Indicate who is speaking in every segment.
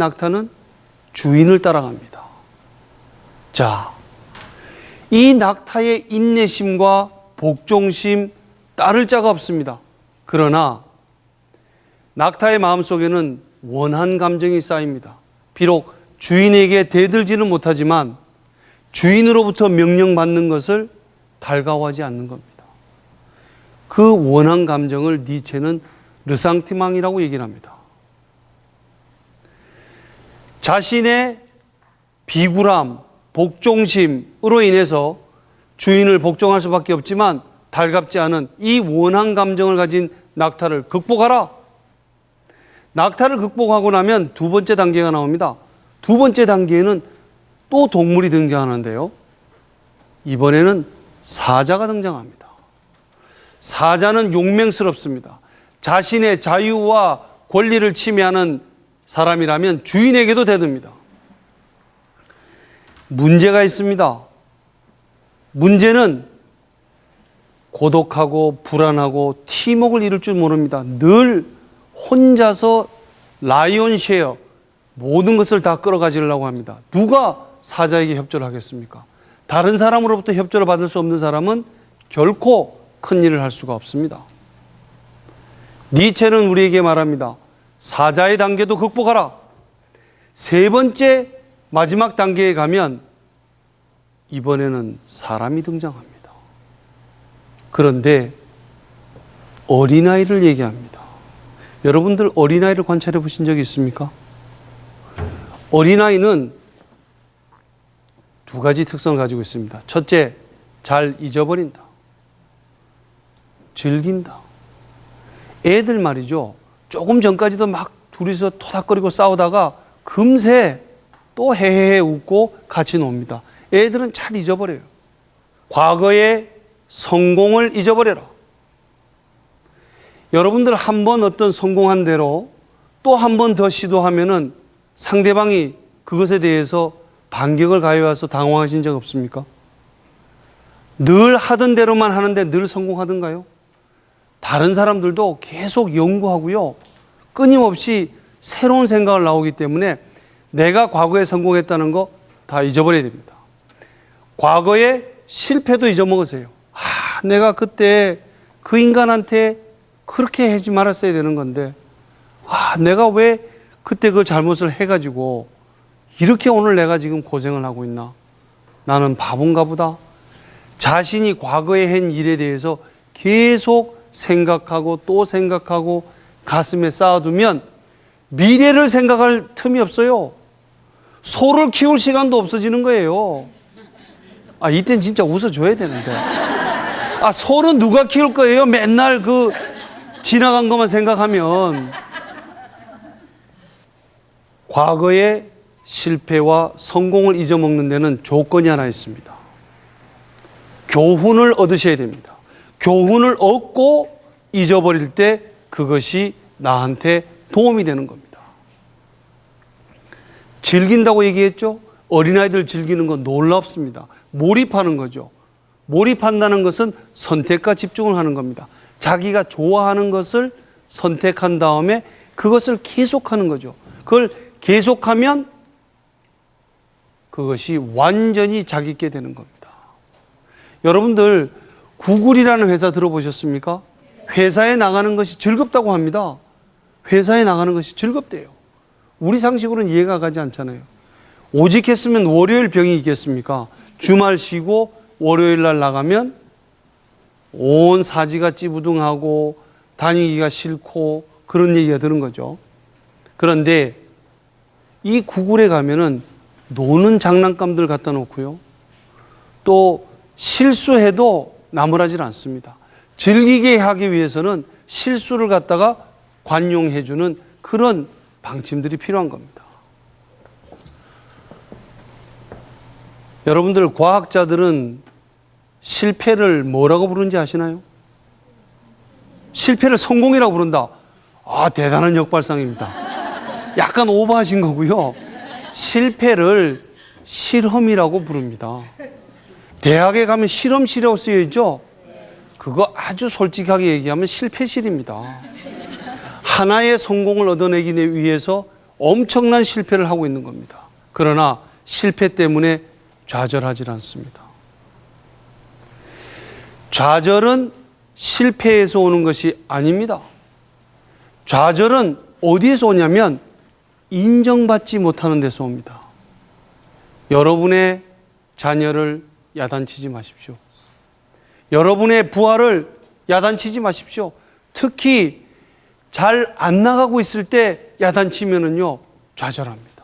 Speaker 1: 낙타는 주인을 따라갑니다. 자, 이 낙타의 인내심과 복종심 따를 자가 없습니다. 그러나 낙타의 마음속에는 원한 감정이 쌓입니다. 비록 주인에게 대들지는 못하지만 주인으로부터 명령받는 것을 달가워하지 않는 겁니다. 그 원한 감정을 니체는 르상티망이라고 얘기를 합니다. 자신의 비굴함, 복종심으로 인해서 주인을 복종할 수밖에 없지만 달갑지 않은 이 원한 감정을 가진 낙타를 극복하라. 낙타를 극복하고 나면 두 번째 단계가 나옵니다. 두 번째 단계에는 또 동물이 등장하는데요. 이번에는 사자가 등장합니다. 사자는 용맹스럽습니다. 자신의 자유와 권리를 침해하는 사람이라면 주인에게도 대듭니다. 문제가 있습니다. 문제는 고독하고 불안하고 팀워크를 이룰 줄 모릅니다. 늘 혼자서 라이온 쉐어 모든 것을 다 끌어가지려고 합니다. 누가 사자에게 협조를 하겠습니까? 다른 사람으로부터 협조를 받을 수 없는 사람은 결코 큰 일을 할 수가 없습니다. 니체는 우리에게 말합니다. 사자의 단계도 극복하라. 세 번째 마지막 단계에 가면 이번에는 사람이 등장합니다. 그런데 어린아이를 얘기합니다. 여러분들 어린아이를 관찰해 보신 적이 있습니까? 어린아이는 두 가지 특성을 가지고 있습니다. 첫째, 잘 잊어버린다. 즐긴다. 애들 말이죠. 조금 전까지도 막 둘이서 토닥거리고 싸우다가 금세 또 헤헤헤 웃고 같이 놉니다. 애들은 잘 잊어버려요. 과거의 성공을 잊어버려라. 여러분들 한 번 어떤 성공한 대로 또 한 번 더 시도하면은 상대방이 그것에 대해서 반격을 가해와서 당황하신 적 없습니까? 늘 하던 대로만 하는데 늘 성공하던가요? 다른 사람들도 계속 연구하고요. 끊임없이 새로운 생각을 나오기 때문에 내가 과거에 성공했다는 거 다 잊어버려야 됩니다. 과거의 실패도 잊어먹으세요. 내가 그때 그 인간한테 그렇게 하지 말았어야 되는 건데 내가 왜 그때 그 잘못을 해가지고 이렇게 오늘 내가 지금 고생을 하고 있나? 나는 바본가 보다. 자신이 과거에 한 일에 대해서 계속 생각하고 또 생각하고 가슴에 쌓아두면 미래를 생각할 틈이 없어요. 소를 키울 시간도 없어지는 거예요. 이땐 진짜 웃어줘야 되는데. 소는 누가 키울 거예요? 맨날 그 지나간 것만 생각하면. 과거의 실패와 성공을 잊어먹는 데는 조건이 하나 있습니다. 교훈을 얻으셔야 됩니다. 교훈을 얻고 잊어버릴 때 그것이 나한테 도움이 되는 겁니다. 즐긴다고 얘기했죠? 어린아이들 즐기는 건 놀랍습니다. 몰입하는 거죠. 몰입한다는 것은 선택과 집중을 하는 겁니다. 자기가 좋아하는 것을 선택한 다음에 그것을 계속하는 거죠. 그걸 계속하면 그것이 완전히 자기께 되는 겁니다. 여러분들 구글이라는 회사 들어보셨습니까? 회사에 나가는 것이 즐겁다고 합니다. 회사에 나가는 것이 즐겁대요. 우리 상식으로는 이해가 가지 않잖아요. 오직 했으면 월요일 병이 있겠습니까? 주말 쉬고 월요일 날 나가면 온 사지가 찌부둥하고 다니기가 싫고 그런 얘기가 드는 거죠. 그런데 이 구글에 가면은 노는 장난감들 갖다 놓고요. 또 실수해도 나무라질 않습니다. 즐기게 하기 위해서는 실수를 갖다가 관용해주는 그런 방침들이 필요한 겁니다. 여러분들 과학자들은 실패를 뭐라고 부르는지 아시나요? 실패를 성공이라고 부른다. 대단한 역발상입니다. 약간 오버하신 거고요. 실패를 실험이라고 부릅니다. 대학에 가면 실험실이라고 쓰여있죠? 그거 아주 솔직하게 얘기하면 실패실입니다. 하나의 성공을 얻어내기 위해서 엄청난 실패를 하고 있는 겁니다. 그러나 실패 때문에 좌절하지 않습니다. 좌절은 실패에서 오는 것이 아닙니다. 좌절은 어디에서 오냐면 인정받지 못하는 데서 옵니다. 여러분의 자녀를 야단치지 마십시오. 여러분의 부하를 야단치지 마십시오. 특히 잘 안 나가고 있을 때 야단치면은요, 좌절합니다.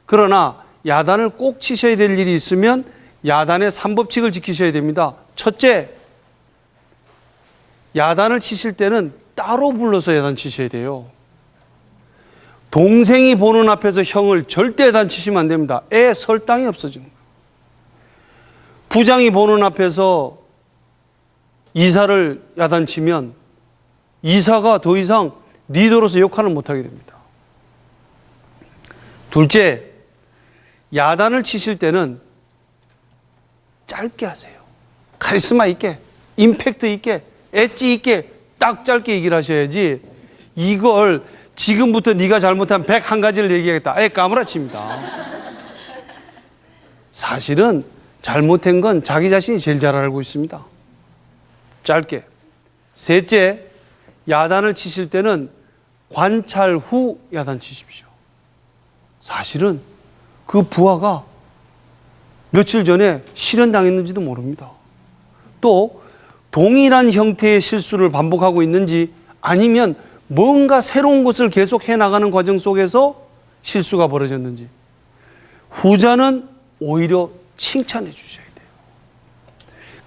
Speaker 1: 그러나 야단을 꼭 치셔야 될 일이 있으면 야단의 3법칙을 지키셔야 됩니다. 첫째, 야단을 치실 때는 따로 불러서 야단 치셔야 돼요. 동생이 보는 앞에서 형을 절대 야단 치시면 안 됩니다. 애 설당이 없어지는 거예요. 부장이 보는 앞에서 이사를 야단치면 이사가 더 이상 리더로서 역할을 못하게 됩니다. 둘째, 야단을 치실 때는 짧게 하세요. 카리스마 있게, 임팩트 있게, 엣지 있게 딱 짧게 얘기를 하셔야지 이걸 지금부터 네가 잘못한 101가지를 얘기하겠다. 까무라칩니다. 사실은 잘못한 건 자기 자신이 제일 잘 알고 있습니다. 짧게. 셋째, 야단을 치실 때는 관찰 후 야단 치십시오. 사실은 그 부하가 며칠 전에 실현당했는지도 모릅니다. 또 동일한 형태의 실수를 반복하고 있는지 아니면 뭔가 새로운 것을 계속 해나가는 과정 속에서 실수가 벌어졌는지 후자는 오히려 칭찬해 주셔야 돼요.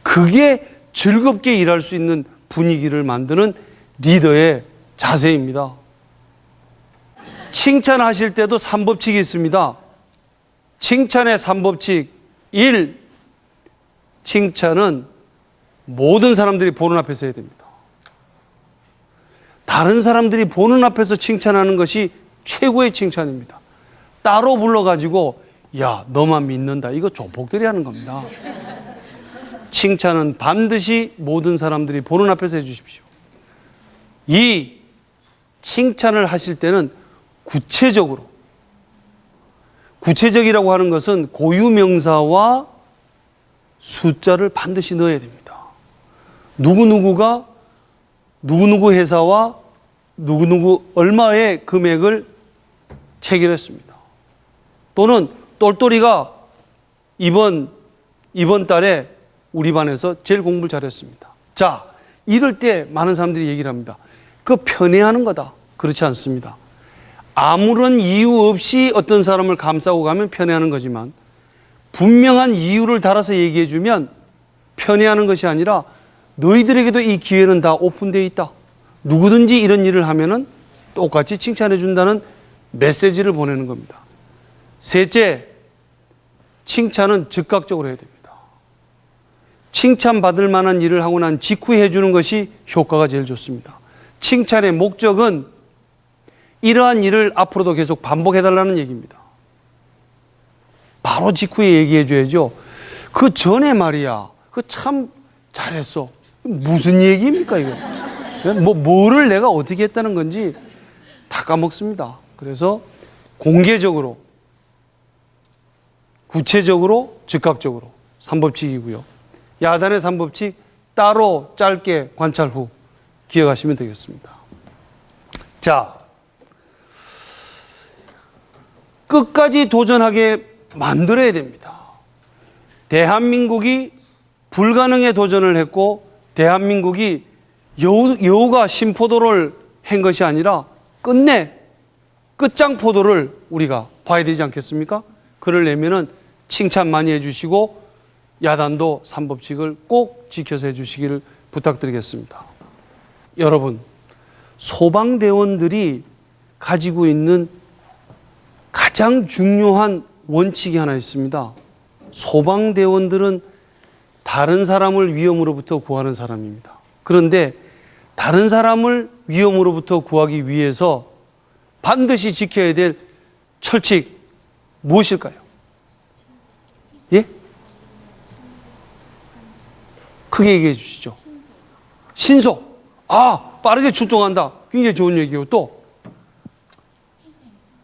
Speaker 1: 그게 즐겁게 일할 수 있는 분위기를 만드는 리더의 자세입니다. 칭찬하실 때도 3법칙이 있습니다. 칭찬의 3법칙 1. 칭찬은 모든 사람들이 보는 앞에서 해야 됩니다. 다른 사람들이 보는 앞에서 칭찬하는 것이 최고의 칭찬입니다. 따로 불러가지고 야 너만 믿는다 이거 조폭들이 하는 겁니다. 칭찬은 반드시 모든 사람들이 보는 앞에서 해주십시오. 2. 칭찬을 하실 때는 구체적이라고 하는 것은 고유명사와 숫자를 반드시 넣어야 됩니다. 누구누구가 누구누구 회사와 누구누구 얼마의 금액을 체결했습니다. 또는 똘똘이가 이번 달에 우리 반에서 제일 공부를 잘했습니다. 자, 이럴 때 많은 사람들이 얘기를 합니다. 그거 편애하는 거다. 그렇지 않습니다. 아무런 이유 없이 어떤 사람을 감싸고 가면 편애하는 거지만 분명한 이유를 달아서 얘기해 주면 편애하는 것이 아니라 너희들에게도 이 기회는 다 오픈되어 있다. 누구든지 이런 일을 하면은 똑같이 칭찬해 준다는 메시지를 보내는 겁니다. 셋째, 칭찬은 즉각적으로 해야 됩니다. 칭찬받을 만한 일을 하고 난 직후에 해주는 것이 효과가 제일 좋습니다. 칭찬의 목적은 이러한 일을 앞으로도 계속 반복해달라는 얘기입니다. 바로 직후에 얘기해 줘야죠. 그 전에 말이야. 그 참 잘했어. 무슨 얘기입니까, 이거? 뭐를 내가 어떻게 했다는 건지 다 까먹습니다. 그래서 공개적으로, 구체적으로, 즉각적으로 3법칙이고요. 야단의 3법칙 따로 짧게 관찰 후 기억하시면 되겠습니다. 자, 끝까지 도전하게 만들어야 됩니다. 대한민국이 불가능에 도전을 했고 대한민국이 여우가 심포도를 한 것이 아니라 끝내 끝장포도를 우리가 봐야 되지 않겠습니까? 그러려면은 칭찬 많이 해주시고 야단도 3법칙을 꼭 지켜서 해주시기를 부탁드리겠습니다. 여러분, 소방대원들이 가지고 있는 가장 중요한 원칙이 하나 있습니다. 소방대원들은 다른 사람을 위험으로부터 구하는 사람입니다. 그런데 다른 사람을 위험으로부터 구하기 위해서 반드시 지켜야 될 철칙 무엇일까요? 예? 크게 얘기해 주시죠. 신속. 빠르게 출동한다. 굉장히 좋은 얘기고 또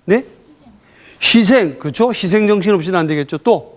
Speaker 1: 네? 희생. 그렇죠? 희생 정신 없이는 안 되겠죠. 또